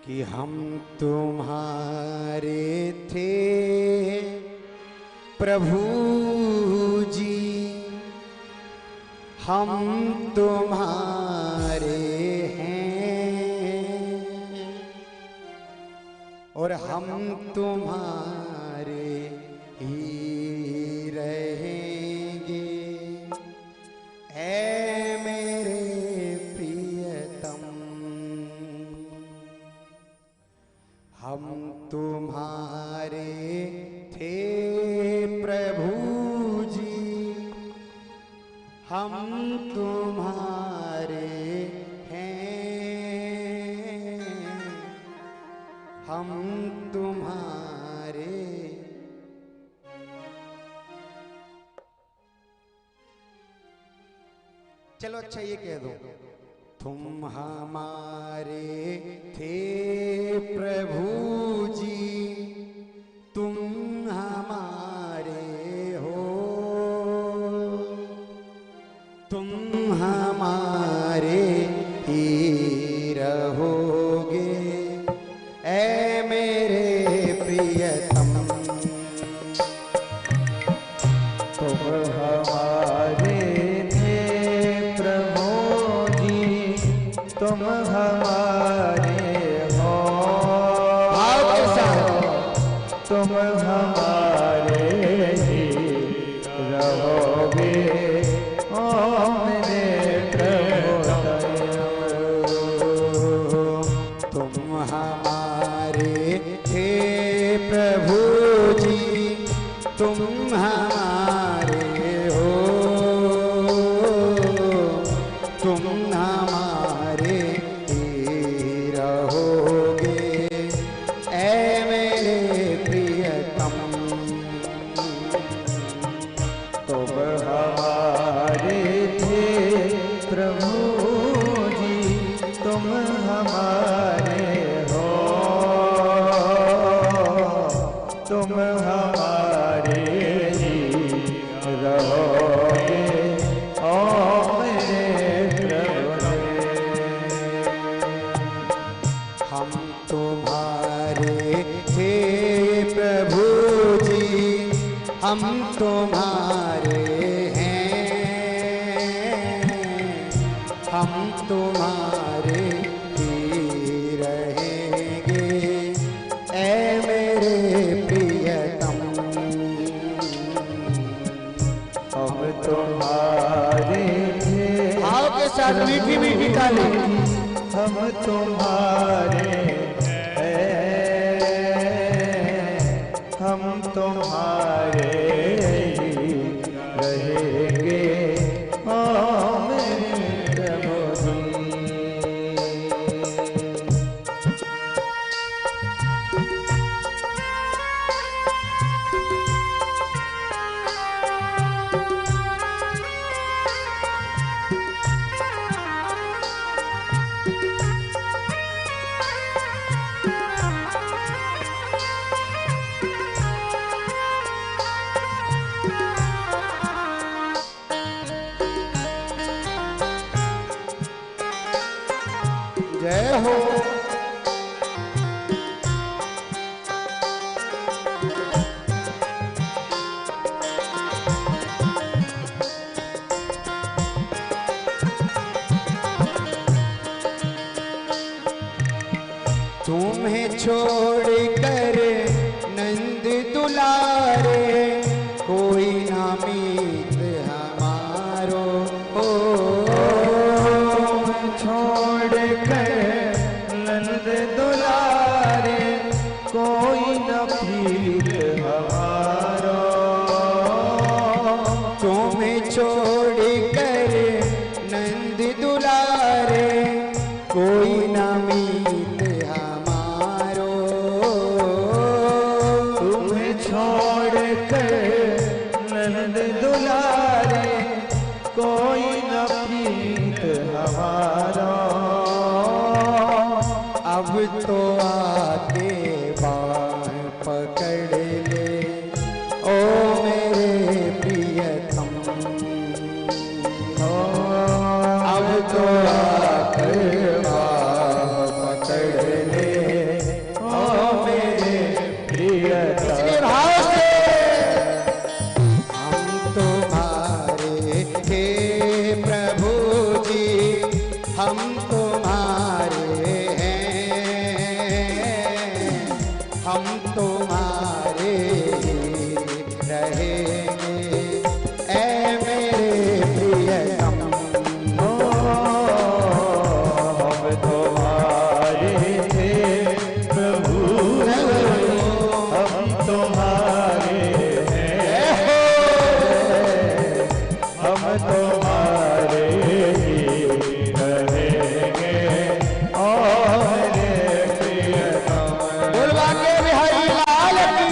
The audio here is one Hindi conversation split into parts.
कि हम तुम्हारे थे प्रभु जी, हम तुम्हारे हैं और हम तुम्हारे ही रहेंगे। ऐ मेरे प्रियतम, हम तुम्हारे थे प्रभु जी, हम तुम्हारे हैं, हम तुम्हारे। चलो अच्छा ये कह दो, तुम हमारे थे प्रभु जी, तुम हमारे हो, तुम हमारे ही रहोगे। ऐ मेरे प्रियतम, तुम हमारे थे प्रभु जी, तुम हमारे हो, तुम हमारे ही रहोगे। ओ मेरे प्रभु, तुम हमारे थे प्रभु जी, तुम हमारे हो, तुम हमारे ही रहोगे। ऐ मेरे प्रियतम, तुम हमारे थे प्रभु जी, तुम हमारे हो, तुम हमारे ही रहोगे। ओ मेरे प्रभु, हम तुम्हारे थे प्रभु जी, हम तुम्हारे हैं, हम तुम्हारे ही रहेंगे। ऐ मेरे प्रियतम, हम तुम्हारे थे आपके साथ मीठी मीठी ताली। हम तुम्हारे हैं, हम तुम्हारे ही रहेंगे। ओ मेरे प्रभु, जय हो। तुम्हें छोड़कर नंद दुलारे, कोई ना मीत हमारो हो, छोड़ कर नंद दुलारे, कोई न प्रीत हमारो। तुम्हें छोड़ कर नंद दुलारे, कोई ना मीत हमारो, तुम्हें छोड़ कर नंद दुलारे, कोई न प्रीत हमारा। अब तो आके बाह पकड़ ले, ओ मेरे प्रियतम, अब तो आकर बाह पकड़ ले। हम तुम्हारे रहेंगे ऐ मेरे प्रियतम। हम तुम्हारे थे प्रभु, हम तुम्हारे हैं, हम तुम्हारे ही रहेंगे और प्रियतम। बोलवा के बिहारी लाल की।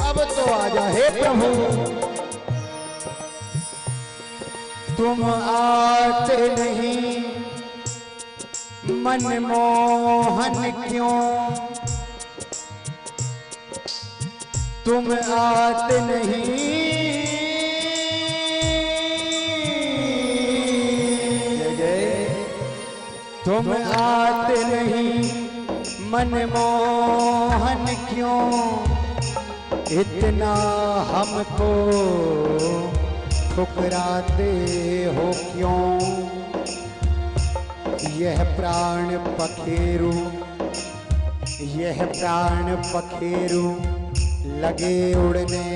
अब तो आजा हे प्रभु, तुम आते नहीं मनमोहन क्यों, तुम आते नहीं तुम आते नहीं मनमोहन क्यों, इतना हमको ठुकराते हो क्यों। यह प्राण पखेरु, यह प्राण पखेरु लगे उड़ने,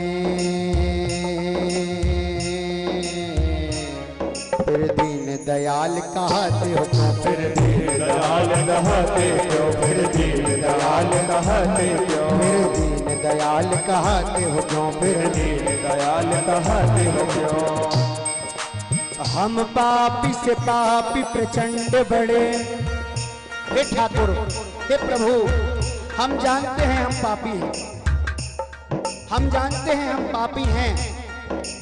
फिर दीन दयाल कहते हो क्यों, फिर दीन दयाल कहते क्यों, फिर दीन दयाल कहते क्यों, फिर दीन दयाल कहते हो क्यों, फिर दीन दयाल कहते हो क्यों। हम पापी से पापी प्रचंड बड़े। हे ठाकुर, हे प्रभु, हम जानते हैं हम पापी हैं, हम जानते हैं हम पापी हैं,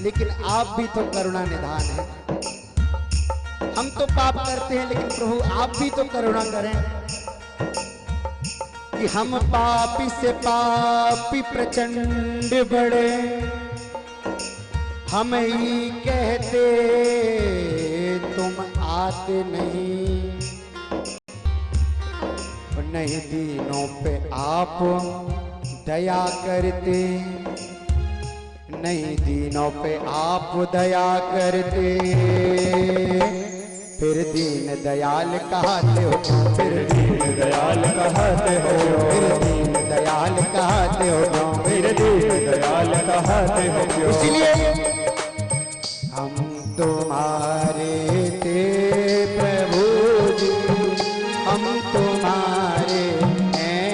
लेकिन आप भी तो करुणा निधान हैं। हम तो पाप करते हैं, लेकिन प्रभु आप भी तो करुणा करें कि हम पापी से पापी प्रचंड बड़े, हम ही कहते तुम आते नहीं, नहीं दीनों पे आप दया करते, नहीं दीनों पे आप दया करते, फिर दीन दयाल कहते हो क्यों, फिर दीन दयाल कहते हो क्यों, फिर दीन दयाल कहते हो क्यों, फिर दीन दयाल कहते हो क्यों। इसलिए हम तुम्हारे थे प्रभु जी, हम तुम्हारे हैं,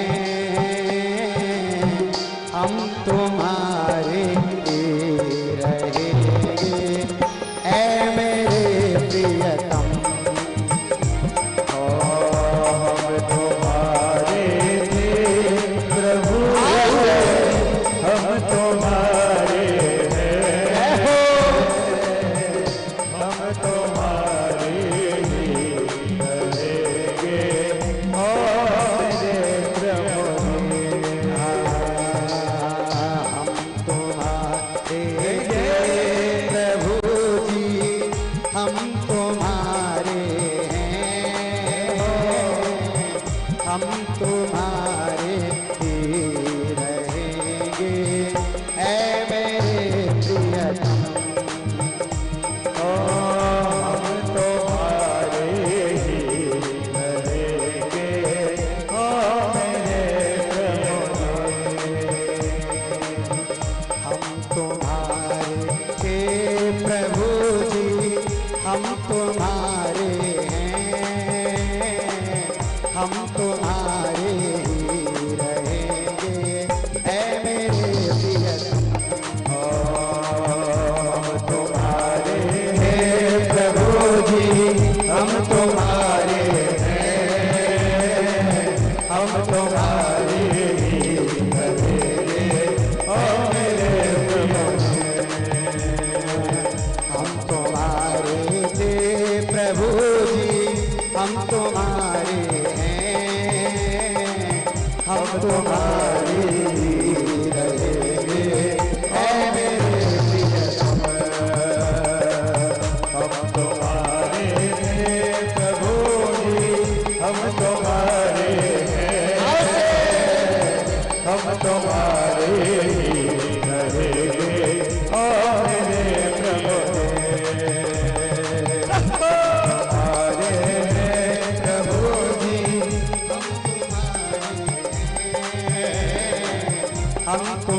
हम तुम्हारे ही रहेंगे ऐ मेरे प्रियतम। हम तुम्हारे थे प्रभु, हम तुम्हारे हैं, हम तुम्हारे ही रहेंगे और प्रभु। हम तुम्हारे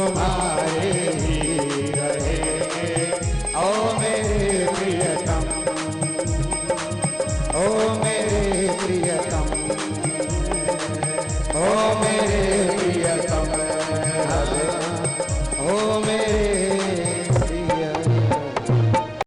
तुम्हारा